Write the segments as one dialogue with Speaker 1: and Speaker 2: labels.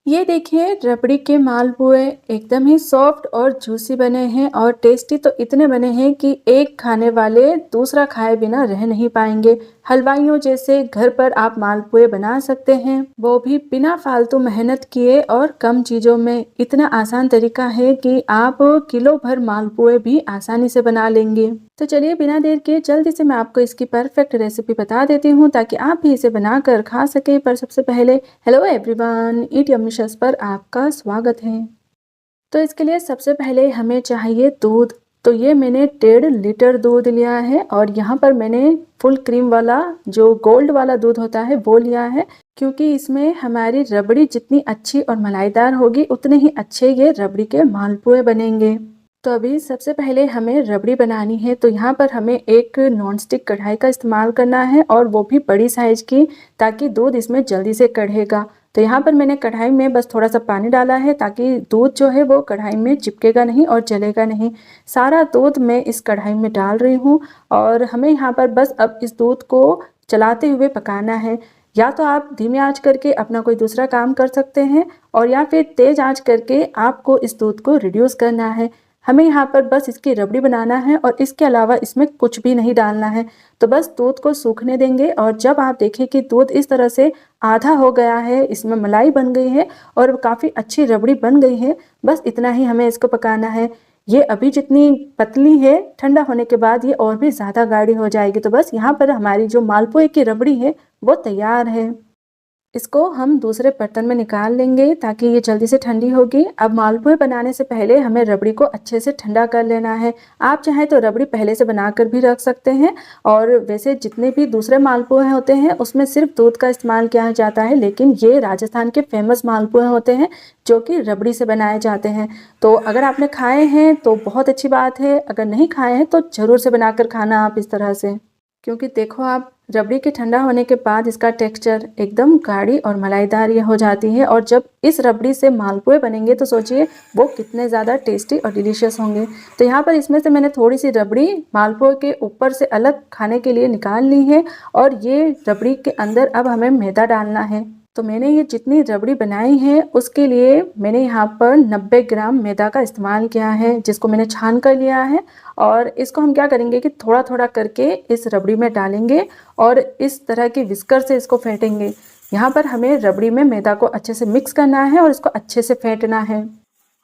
Speaker 1: ये देखिए रबड़ी के मालपुए एकदम ही सॉफ्ट और जूसी बने हैं और टेस्टी तो इतने बने हैं कि एक खाने वाले दूसरा खाए बिना रह नहीं पाएंगे। हलवाइयों जैसे घर पर आप मालपुए बना सकते हैं, वो भी बिना फालतू मेहनत किए और कम चीज़ों में। इतना आसान तरीका है कि आप किलो भर मालपुए भी आसानी से बना लेंगे। तो चलिए बिना देर के जल्दी से मैं आपको इसकी परफेक्ट रेसिपी बता देती हूँ ताकि आप भी इसे बनाकर खा सके। पर सबसे पहले हेलो एवरीवन, ईट यम्मी पर आपका स्वागत है। तो इसके लिए सबसे पहले हमें चाहिए दूध। तो ये मैंने 1.5 लीटर दूध लिया है और यहाँ पर मैंने फुल क्रीम वाला जो गोल्ड वाला दूध होता है वो लिया है, क्योंकि इसमें हमारी रबड़ी जितनी अच्छी और मलाईदार होगी उतने ही अच्छे ये रबड़ी के मालपुए बनेंगे। तो अभी सबसे पहले हमें रबड़ी बनानी है, तो यहाँ पर हमें एक नॉनस्टिक कढ़ाई का इस्तेमाल करना है और वो भी बड़ी साइज़ की, ताकि दूध इसमें जल्दी से कढ़ेगा। तो यहाँ पर मैंने कढ़ाई में बस थोड़ा सा पानी डाला है ताकि दूध जो है वो कढ़ाई में चिपकेगा नहीं और जलेगा नहीं। सारा दूध मैं इस कढ़ाई में डाल रही हूँ और हमें यहाँ पर बस अब इस दूध को चलाते हुए पकाना है। या तो आप धीमी आंच करके अपना कोई दूसरा काम कर सकते हैं और या फिर तेज़ आंच करके आपको इस दूध को रिड्यूस करना है। हमें यहाँ पर बस इसकी रबड़ी बनाना है और इसके अलावा इसमें कुछ भी नहीं डालना है। तो बस दूध को सूखने देंगे और जब आप देखें कि दूध इस तरह से आधा हो गया है, इसमें मलाई बन गई है और काफ़ी अच्छी रबड़ी बन गई है, बस इतना ही हमें इसको पकाना है। ये अभी जितनी पतली है, ठंडा होने के बाद ये और भी ज़्यादा गाढ़ी हो जाएगी। तो बस यहाँ पर हमारी जो मालपुए की रबड़ी है वो तैयार है। इसको हम दूसरे बर्तन में निकाल लेंगे ताकि ये जल्दी से ठंडी होगी। अब मालपुए बनाने से पहले हमें रबड़ी को अच्छे से ठंडा कर लेना है। आप चाहें तो रबड़ी पहले से बनाकर भी रख सकते हैं और वैसे जितने भी दूसरे मालपुए होते हैं उसमें सिर्फ दूध का इस्तेमाल किया जाता है, लेकिन ये राजस्थान के फेमस मालपुए होते हैं जो कि रबड़ी से बनाए जाते हैं। तो अगर आपने खाए हैं तो बहुत अच्छी बात है, अगर नहीं खाए हैं तो ज़रूर से बनाकर खाना आप इस तरह से, क्योंकि देखो आप रबड़ी के ठंडा होने के बाद इसका टेक्सचर एकदम गाढ़ी और मलाईदार ये हो जाती है और जब इस रबड़ी से मालपुए बनेंगे तो सोचिए वो कितने ज़्यादा टेस्टी और डिलीशियस होंगे। तो यहाँ पर इसमें से मैंने थोड़ी सी रबड़ी मालपुए के ऊपर से अलग खाने के लिए निकाल ली है और ये रबड़ी के अंदर अब हमें मैदा डालना है। तो मैंने ये जितनी रबड़ी बनाई है उसके लिए मैंने यहाँ पर 90 ग्राम मैदा का इस्तेमाल किया है, जिसको मैंने छान कर लिया है। और इसको हम क्या करेंगे कि थोड़ा थोड़ा करके इस रबड़ी में डालेंगे और इस तरह के विस्कर से इसको फेंटेंगे। यहाँ पर हमें रबड़ी में मैदा को अच्छे से मिक्स करना है और इसको अच्छे से फेंटना है।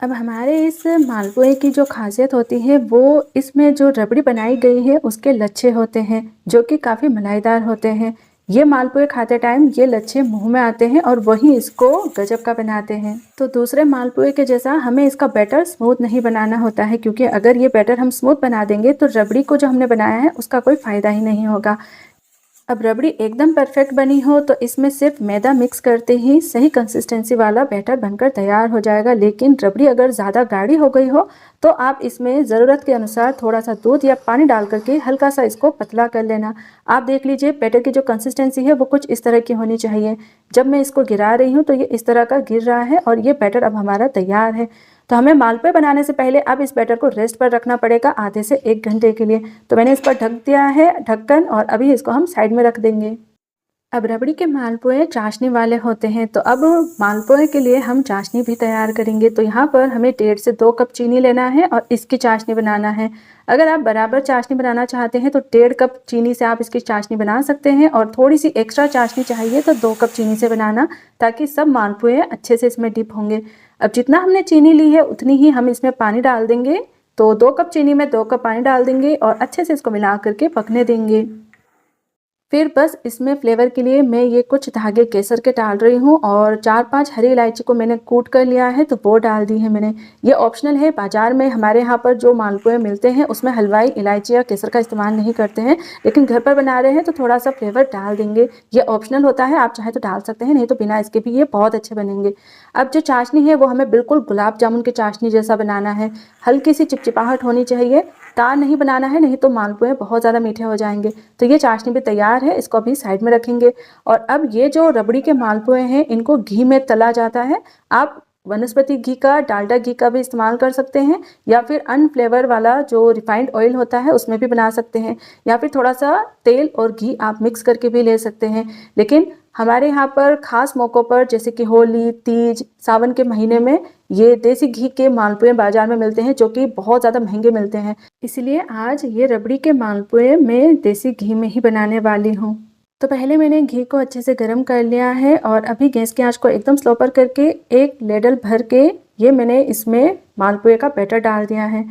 Speaker 1: अब हमारे इस मालपुए की जो खासियत होती है वो इसमें जो रबड़ी बनाई गई है उसके लच्छे होते हैं जो कि काफ़ी मलाईदार होते हैं। ये मालपुए खाते टाइम ये लच्छे मुंह में आते हैं और वही इसको गजब का बनाते हैं। तो दूसरे मालपुए के जैसा हमें इसका बैटर स्मूथ नहीं बनाना होता है, क्योंकि अगर ये बैटर हम स्मूथ बना देंगे तो रबड़ी को जो हमने बनाया है उसका कोई फ़ायदा ही नहीं होगा। अब रबड़ी एकदम परफेक्ट बनी हो तो इसमें सिर्फ मैदा मिक्स करते ही सही कंसिस्टेंसी वाला बैटर बनकर तैयार हो जाएगा। लेकिन रबड़ी अगर ज़्यादा गाढ़ी हो गई हो तो आप इसमें ज़रूरत के अनुसार थोड़ा सा दूध या पानी डाल करके हल्का सा इसको पतला कर लेना। आप देख लीजिए बैटर की जो कंसिस्टेंसी है वो कुछ इस तरह की होनी चाहिए। जब मैं इसको गिरा रही हूँ तो ये इस तरह का गिर रहा है और ये बैटर अब हमारा तैयार है। तो हमें मालपुए बनाने से पहले अब इस बैटर को रेस्ट पर रखना पड़ेगा आधे से 1 घंटे के लिए। तो मैंने इस पर ढक दिया है ढक्कन और अभी इसको हम साइड में रख देंगे। अब रबड़ी के मालपुए चाशनी वाले होते हैं, तो अब मालपुए के लिए हम चाशनी भी तैयार करेंगे। तो यहाँ पर हमें 1.5 से 2 कप चीनी लेना है और इसकी चाशनी बनाना है। अगर आप बराबर चाशनी बनाना चाहते हैं तो 1.5 कप चीनी से आप इसकी चाशनी बना सकते हैं और थोड़ी सी एक्स्ट्रा चाशनी चाहिए तो 2 कप चीनी से बनाना, ताकि सब मालपुए अच्छे से इसमें डिप होंगे। अब जितना हमने चीनी ली है उतनी ही हम इसमें पानी डाल देंगे। तो 2 कप चीनी में 2 कप पानी डाल देंगे और अच्छे से इसको मिला करके पकने देंगे। फिर बस इसमें फ्लेवर के लिए मैं ये कुछ धागे केसर के डाल रही हूँ और 4-5 हरी इलायची को मैंने कूट कर लिया है तो वो डाल दी है मैंने। ये ऑप्शनल है, बाज़ार में हमारे यहाँ पर जो मालपुए मिलते हैं उसमें हलवाई इलायची या केसर का इस्तेमाल नहीं करते हैं, लेकिन घर पर बना रहे हैं तो थोड़ा सा फ्लेवर डाल देंगे। ये ऑप्शनल होता है, आप चाहे तो डाल सकते हैं, नहीं तो बिना इसके भी ये बहुत अच्छे बनेंगे। अब जो चाशनी है वो हमें बिल्कुल गुलाब जामुन की चाशनी जैसा बनाना है। हल्की सी चिपचिपाहट होनी चाहिए, तार नहीं बनाना है, नहीं तो मालपुए बहुत ज़्यादा मीठे हो जाएंगे। तो ये चाशनी भी तैयार है, इसको अभी साइड में रखेंगे। और अब ये जो रबड़ी के मालपुए हैं इनको घी में तला जाता है। आप वनस्पति घी का, डालडा घी का भी इस्तेमाल कर सकते हैं, या फिर अनफ्लेवर वाला जो रिफाइंड ऑयल होता है उसमें भी बना सकते हैं, या फिर थोड़ा सा तेल और घी आप मिक्स करके भी ले सकते हैं। लेकिन हमारे यहाँ पर खास मौक़ों पर जैसे कि होली, तीज, सावन के महीने में ये देसी घी के मालपुए बाजार में मिलते हैं, जो कि बहुत ज़्यादा महंगे मिलते हैं। इसलिए आज ये रबड़ी के मालपुए मैं देसी घी में ही बनाने वाली हूँ। तो पहले मैंने घी को अच्छे से गर्म कर लिया है और अभी गैस की आंच को एकदम स्लो पर करके एक लेडल भर के ये मैंने इसमें मालपुए का बैटर डाल दिया है।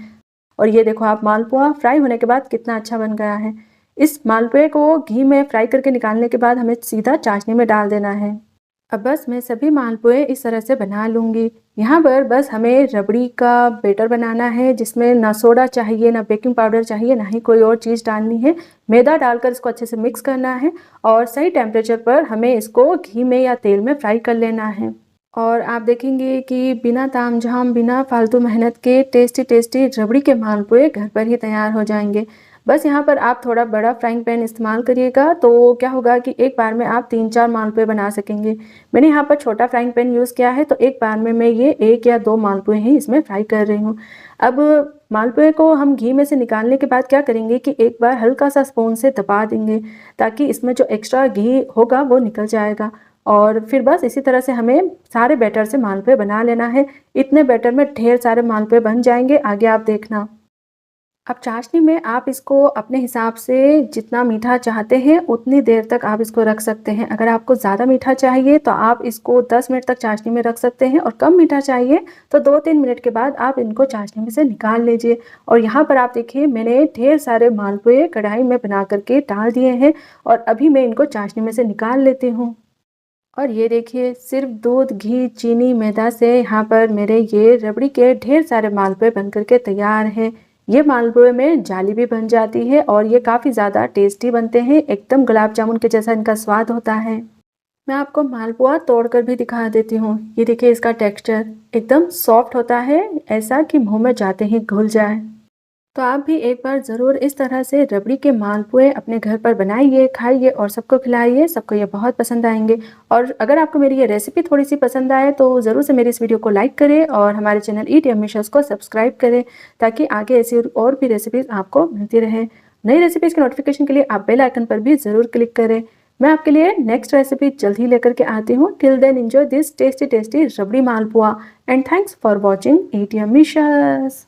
Speaker 1: और ये देखो आप, मालपुआ फ्राई होने के बाद कितना अच्छा बन गया है। इस मालपुए को घी में फ्राई करके निकालने के बाद हमें सीधा चाशनी में डाल देना है। अब बस मैं सभी मालपुए इस तरह से बना लूँगी। यहाँ पर बस हमें रबड़ी का बैटर बनाना है, जिसमें ना सोडा चाहिए, ना बेकिंग पाउडर चाहिए, ना ही कोई और चीज़ डालनी है। मैदा डालकर इसको अच्छे से मिक्स करना है और सही टेम्परेचर पर हमें इसको घी में या तेल में फ्राई कर लेना है। और आप देखेंगे कि बिना तामझाम, बिना फालतू मेहनत के टेस्टी रबड़ी के मालपुए घर पर ही तैयार हो जाएंगे। बस यहाँ पर आप थोड़ा बड़ा फ्राइंग पैन इस्तेमाल करिएगा, तो क्या होगा कि एक बार में आप 3-4 मालपुए बना सकेंगे। मैंने यहाँ पर छोटा फ्राइंग पैन यूज़ किया है, तो एक बार में मैं ये 1 या 2 मालपुए ही इसमें फ्राई कर रही हूँ। अब मालपुए को हम घी में से निकालने के बाद क्या करेंगे कि एक बार हल्का सा स्पून से दबा देंगे, ताकि इसमें जो एक्स्ट्रा घी होगा वो निकल जाएगा। और फिर बस इसी तरह से हमें सारे बैटर से मालपुए बना लेना है। इतने बैटर में ढेर सारे मालपुए बन जाएंगे, आगे आप देखना। अब चाशनी में आप इसको अपने हिसाब से जितना मीठा चाहते हैं उतनी देर तक आप इसको रख सकते हैं। अगर आपको ज़्यादा मीठा चाहिए तो आप इसको 10 मिनट तक चाशनी में रख सकते हैं, और कम मीठा चाहिए तो 2-3 मिनट के बाद आप इनको चाशनी में से निकाल लीजिए। और यहाँ पर आप देखिए, मैंने ढेर सारे मालपुए कढ़ाई में बना करके डाल दिए हैं, और अभी मैं इनको चाशनी में से निकाल लेती हूँ। और ये देखिए, सिर्फ दूध, घी, चीनी, मैदा से यहाँ पर मेरे ये रबड़ी के ढेर सारे मालपुए बन करके तैयार हैं। ये मालपुए में जाली भी बन जाती है और ये काफ़ी ज़्यादा टेस्टी बनते हैं, एकदम गुलाब जामुन के जैसा इनका स्वाद होता है। मैं आपको मालपुआ तोड़कर भी दिखा देती हूँ। ये देखिए, इसका टेक्सचर एकदम सॉफ्ट होता है, ऐसा कि मुंह में जाते ही घुल जाए। तो आप भी एक बार ज़रूर इस तरह से रबड़ी के मालपुए अपने घर पर बनाइए, खाइए और सबको खिलाइए। सबको ये बहुत पसंद आएंगे। और अगर आपको मेरी ये रेसिपी थोड़ी सी पसंद आए तो ज़रूर से मेरी इस वीडियो को लाइक करें और हमारे चैनल ईट यम्मी शोज़ को सब्सक्राइब करें, ताकि आगे ऐसी और भी रेसिपीज़ आपको मिलती रहे। नई रेसिपीज़ के नोटिफिकेशन के लिए आप बेल आइकन पर भी ज़रूर क्लिक करें। मैं आपके लिए नेक्स्ट रेसिपी जल्द ही लेकर के आती हूँ। Till then enjoy this tasty rabri malpua, and thanks for watching eat yummy shows.